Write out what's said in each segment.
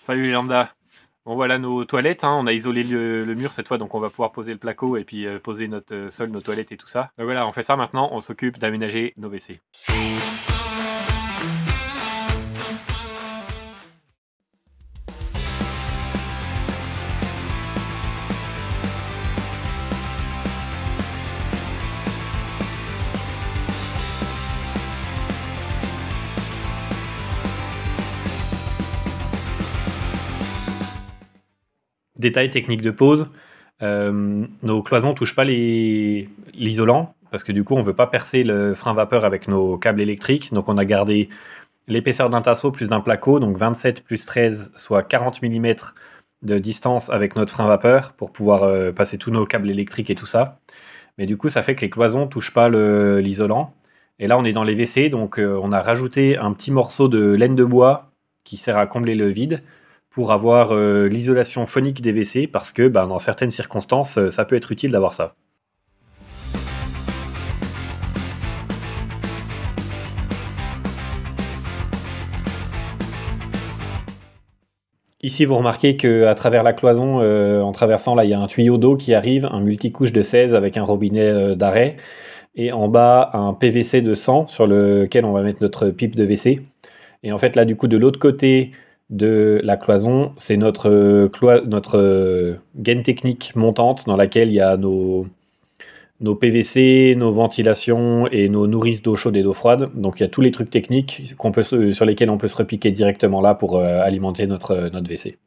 Salut les lambda. Bon voilà nos toilettes, hein. On a isolé le mur cette fois, donc on va pouvoir poser le placo et puis poser notre sol, nos toilettes et tout ça. Donc voilà, on fait ça maintenant, on s'occupe d'aménager nos WC. Détail technique de pose, nos cloisons touchent pas l'isolant, parce que du coup on veut pas percer le frein vapeur avec nos câbles électriques, donc on a gardé l'épaisseur d'un tasseau plus d'un placo, donc 27 plus 13, soit 40 mm de distance avec notre frein vapeur pour pouvoir passer tous nos câbles électriques et tout ça. Mais du coup ça fait que les cloisons touchent pas l'isolant. Et là on est dans les WC, donc on a rajouté un petit morceau de laine de bois qui sert à combler le vide pour avoir l'isolation phonique des WC, parce que dans certaines circonstances, ça peut être utile d'avoir ça. Ici, vous remarquez qu'à travers la cloison, en traversant, là, il y a un tuyau d'eau qui arrive, un multicouche de 16 avec un robinet d'arrêt, et en bas, un PVC de 100 sur lequel on va mettre notre pipe de WC. Et en fait, là, du coup, de l'autre côté de la cloison, c'est notre gaine technique montante dans laquelle il y a nos PVC, nos ventilations et nos nourrices d'eau chaude et d'eau froide. Donc il y a tous les trucs techniques sur lesquels on peut se repiquer directement là pour alimenter notre WC.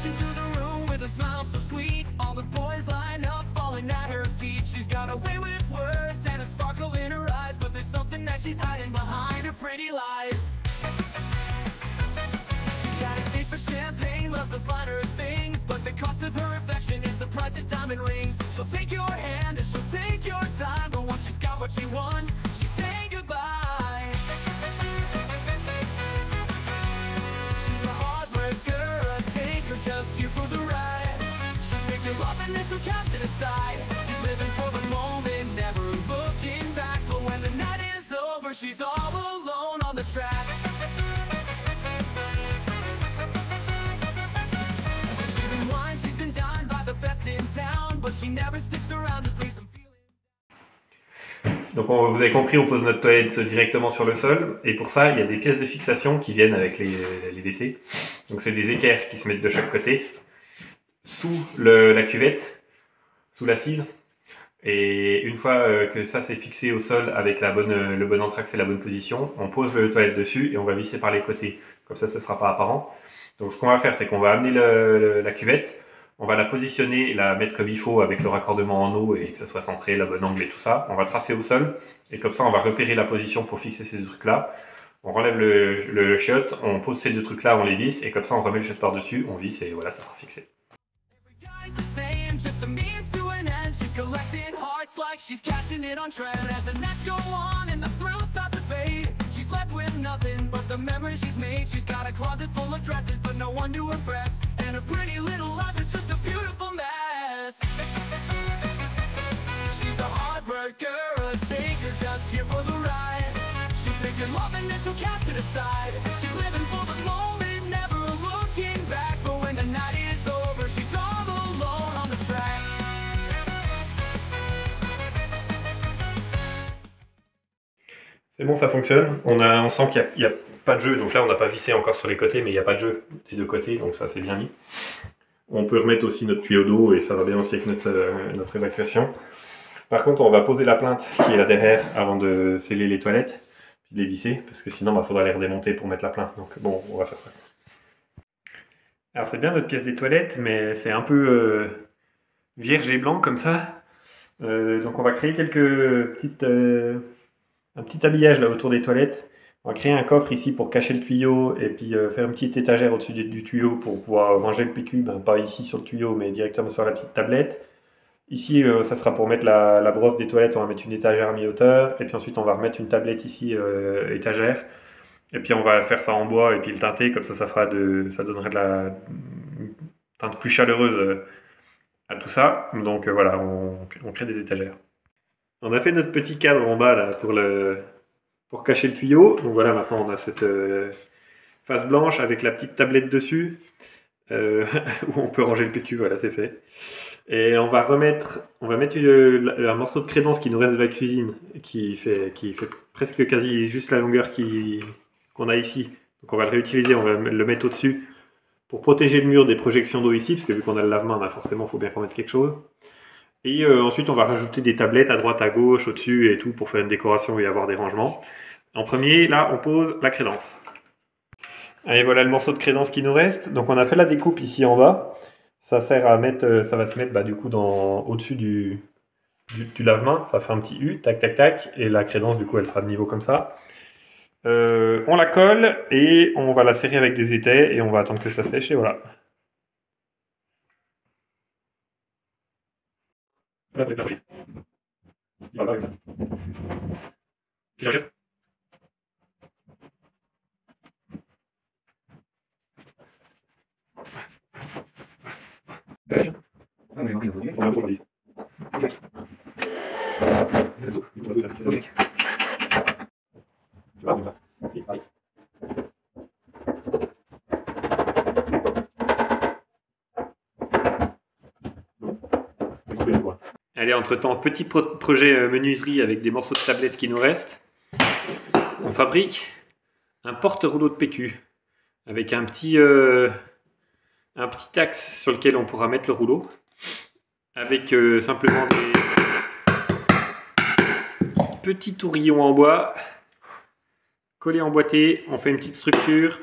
Into the room with a smile so sweet. All the boys line up, falling at her feet. She's got a way with words and a sparkle in her eyes, but there's something that she's hiding behind her pretty lies. She's got a taste for champagne, loves the finer things, but the cost of her affection is the price of diamond rings. She'll take your hand and she'll take your time, but once she's got what she wants, she's saying goodbye. She's a hard worker, just here for the ride. She'll take your love and then she'll cast it aside. She's living for the moment, never looking back. But when the night is over, she's all alone on the track. She's been wine, she's been dined by the best in town, but she never sticks around, just leaves them feeling. Donc vous avez compris, on pose notre toilette directement sur le sol, et pour ça il y a des pièces de fixation qui viennent avec les WC. Donc c'est des équerres qui se mettent de chaque côté, sous la cuvette, sous l'assise. Et une fois que ça c'est fixé au sol avec le bon entraxe et la bonne position, on pose le toilette dessus et on va visser par les côtés. Comme ça ne sera pas apparent. Donc ce qu'on va faire, c'est qu'on va amener la cuvette, on va la positionner et la mettre comme il faut avec le raccordement en eau et que ça soit centré, la bonne angle et tout ça. On va tracer au sol et comme ça on va repérer la position pour fixer ces deux trucs-là. On relève le chiotte, on pose ces deux trucs-là, on les visse et comme ça on remet le chiotte par-dessus, on visse et voilà, ça sera fixé. Like she's cashing in on trend as the nights go on and the thrill starts to fade. She's left with nothing but the memories she's made. She's got a closet full of dresses but no one to impress, and her pretty little life is just a beautiful mess. She's a hard worker, a taker, just here for the ride. She'll take your love and then she'll cast it aside. She's living for the moment, never looking back, but when the night is over, she's all alone on the track. C'est bon, ça fonctionne. On sent qu'il n'y a pas de jeu. Donc là, on n'a pas vissé encore sur les côtés, mais il n'y a pas de jeu des deux côtés. Donc ça, c'est bien mis. On peut remettre aussi notre tuyau d'eau et ça va bien aussi avec notre évacuation. Par contre, on va poser la plinthe qui est là derrière avant de sceller les toilettes, puis de les visser, parce que sinon, il faudra les redémonter pour mettre la plinthe. Donc bon, on va faire ça. Alors c'est bien notre pièce des toilettes, mais c'est un peu vierge et blanc comme ça. Donc on va créer quelques petites... un petit habillage là autour des toilettes On va créer un coffre ici pour cacher le tuyau et puis faire une petite étagère au-dessus du tuyau pour pouvoir ranger le PQ, ben, pas ici sur le tuyau mais directement sur la petite tablette. Ici, ça sera pour mettre la brosse des toilettes, on va mettre une étagère à mi-hauteur et puis ensuite on va remettre une tablette ici, étagère. Et puis on va faire ça en bois et puis le teinter, comme ça ça donnerait de la teinte plus chaleureuse à tout ça. Donc voilà, on crée des étagères. On a fait notre petit cadre en bas là pour cacher le tuyau. Donc voilà, maintenant on a cette face blanche avec la petite tablette dessus où on peut ranger le PQ, voilà, c'est fait. Et on va mettre un morceau de crédence qui nous reste de la cuisine, qui fait presque quasi juste la longueur qu'on a ici. Donc on va le réutiliser, on va le mettre au-dessus pour protéger le mur des projections d'eau ici, parce que vu qu'on a le lave-main, bah forcément il faut bien qu'on mette quelque chose. Et ensuite on va rajouter des tablettes à droite, à gauche, au-dessus et tout pour faire une décoration et avoir des rangements. En premier, là on pose la crédence. Allez, voilà le morceau de crédence qui nous reste. Donc on a fait la découpe ici en bas. Ça sert à mettre, ça va se mettre du coup au-dessus du lave-main. Ça fait un petit U, tac tac tac, et la crédence du coup elle sera de niveau comme ça. On la colle et on va la serrer avec des étais et on va attendre que ça sèche et voilà. Allez, entre-temps, petit projet menuiserie avec des morceaux de tablette qui nous restent. On fabrique un porte-rouleau de PQ avec un petit axe sur lequel on pourra mettre le rouleau avec simplement des petits tourillons en bois collés emboîtés. On fait une petite structure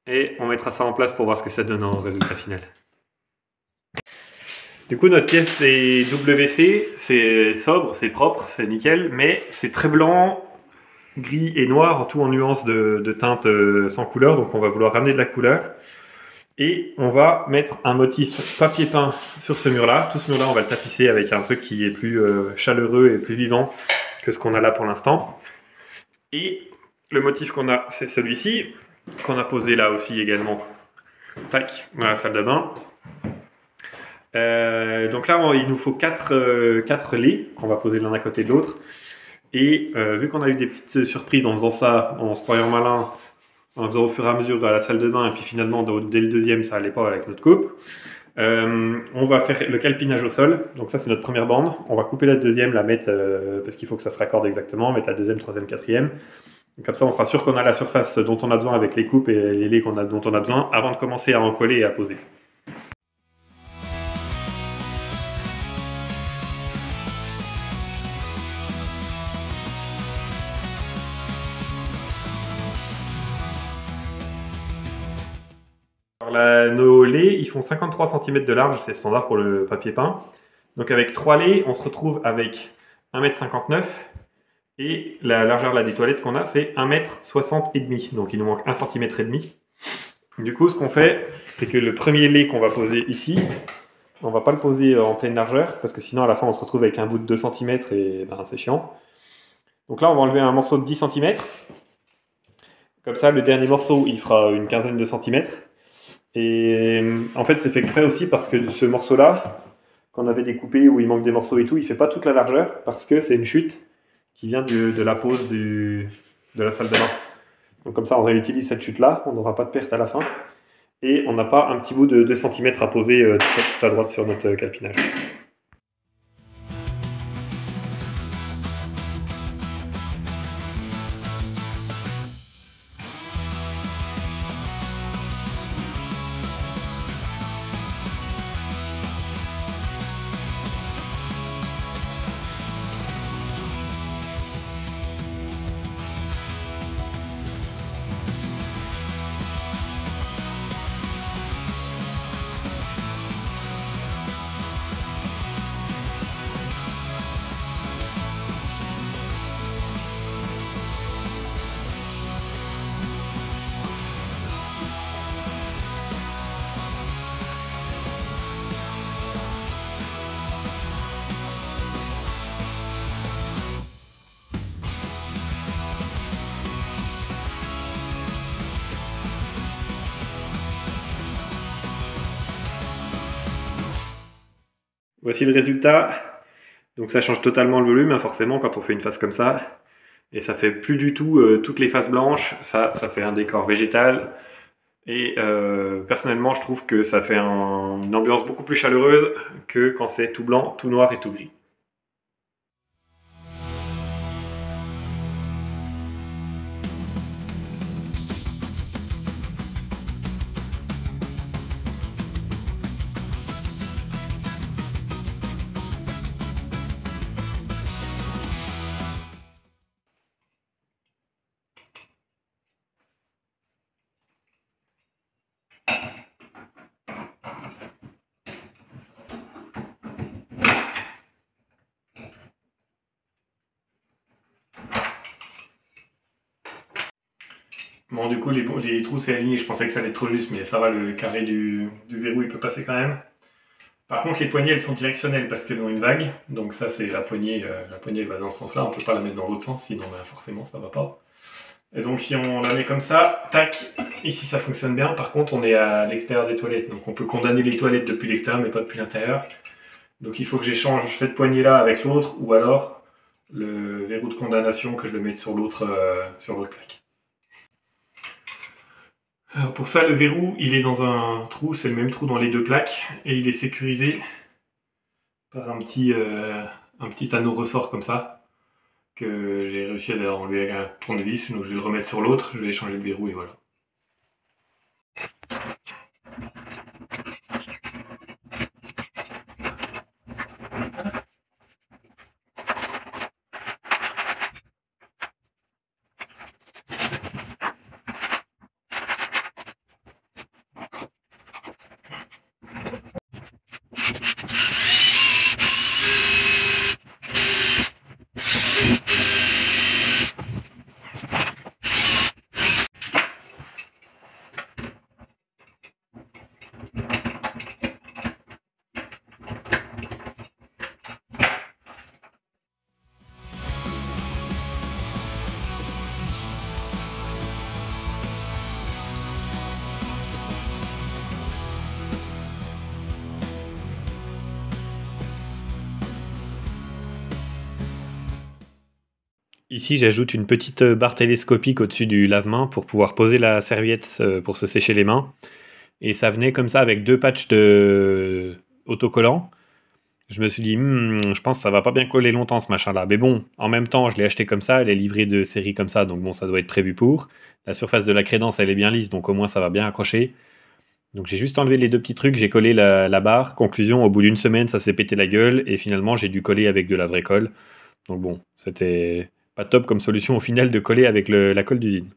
et on mettra ça en place pour voir ce que ça donne en résultat final. Du coup, notre pièce est WC, c'est sobre, c'est propre, c'est nickel, mais c'est très blanc, gris et noir, tout en nuances de teintes sans couleur, donc on va vouloir ramener de la couleur. Et on va mettre un motif papier peint sur ce mur-là. Tout ce mur-là, on va le tapisser avec un truc qui est plus chaleureux et plus vivant que ce qu'on a là pour l'instant. Et le motif qu'on a, c'est celui-ci, qu'on a posé là aussi également. Tac, dans la salle de bain. Donc là, il nous faut 4 laits qu'on va poser l'un à côté de l'autre. Et vu qu'on a eu des petites surprises en faisant ça, en se croyant malin, en faisant au fur et à mesure à la salle de bain, et puis finalement, dès le deuxième, ça allait pas avec notre coupe, on va faire le calpinage au sol. Donc ça, c'est notre première bande. On va couper la deuxième, la mettre, parce qu'il faut que ça se raccorde exactement, mettre la deuxième, troisième, quatrième. Comme ça, on sera sûr qu'on a la surface dont on a besoin avec les coupes et les laits dont on a besoin avant de commencer à en coller et à poser. Nos laits, ils font 53 cm de large, c'est standard pour le papier peint. Donc avec 3 laits, on se retrouve avec 1,59 m et la largeur là, des toilettes qu'on a, c'est 1,60 m et demi. Donc il nous manque 1,5 cm et demi. Du coup, ce qu'on fait, c'est que le premier lait qu'on va poser ici, on va pas le poser en pleine largeur parce que sinon à la fin on se retrouve avec un bout de 2 cm et ben, c'est chiant. Donc là, on va enlever un morceau de 10 cm. Comme ça, le dernier morceau, il fera une quinzaine de centimètres. Et en fait, c'est fait exprès aussi parce que ce morceau-là, qu'on avait découpé, où il manque des morceaux et tout, il fait pas toute la largeur parce que c'est une chute qui vient de la pose de la salle de bain. Donc comme ça, on réutilise cette chute-là, on n'aura pas de perte à la fin. Et on n'a pas un petit bout de 2 cm à poser tout à droite sur notre calpinage. Voici le résultat. Donc ça change totalement le volume, hein, forcément, quand on fait une face comme ça. Et ça fait plus du tout toutes les faces blanches. Ça fait un décor végétal. Et personnellement, je trouve que ça fait une ambiance beaucoup plus chaleureuse que quand c'est tout blanc, tout noir et tout gris. Bon, du coup, les trous c'est aligné, je pensais que ça allait être trop juste, mais ça va, le carré du verrou il peut passer quand même. Par contre, les poignées elles sont directionnelles parce qu'elles ont une vague, donc ça c'est la poignée elle va dans ce sens-là, on peut pas la mettre dans l'autre sens, sinon bah, forcément ça va pas. Et donc si on la met comme ça, tac, ici ça fonctionne bien, par contre on est à l'extérieur des toilettes, donc on peut condamner les toilettes depuis l'extérieur mais pas depuis l'intérieur. Donc il faut que j'échange cette poignée-là avec l'autre, ou alors le verrou de condamnation que je le mette sur l'autre plaque. Alors pour ça, le verrou, il est dans un trou, c'est le même trou dans les deux plaques, et il est sécurisé par un petit anneau ressort comme ça, que j'ai réussi à enlever avec un tournevis, donc je vais le remettre sur l'autre, je vais changer le verrou et voilà. Ici, j'ajoute une petite barre télescopique au-dessus du lave-main pour pouvoir poser la serviette pour se sécher les mains. Et ça venait comme ça avec 2 patchs de autocollants. Je me suis dit, je pense que ça va pas bien coller longtemps ce machin-là. Mais bon, en même temps, je l'ai acheté comme ça, elle est livrée de série comme ça, donc bon, ça doit être prévu pour. La surface de la crédence, elle est bien lisse, donc au moins ça va bien accrocher. Donc j'ai juste enlevé les 2 petits trucs, j'ai collé la barre. Conclusion, au bout d'une semaine, ça s'est pété la gueule, et finalement, j'ai dû coller avec de la vraie colle. Donc bon, c'était pas top comme solution au final de coller avec la colle d'usine.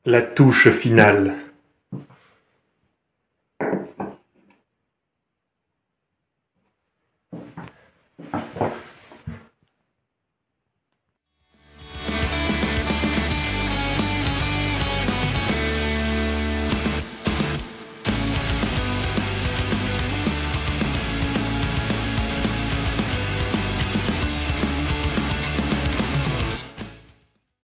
La touche finale.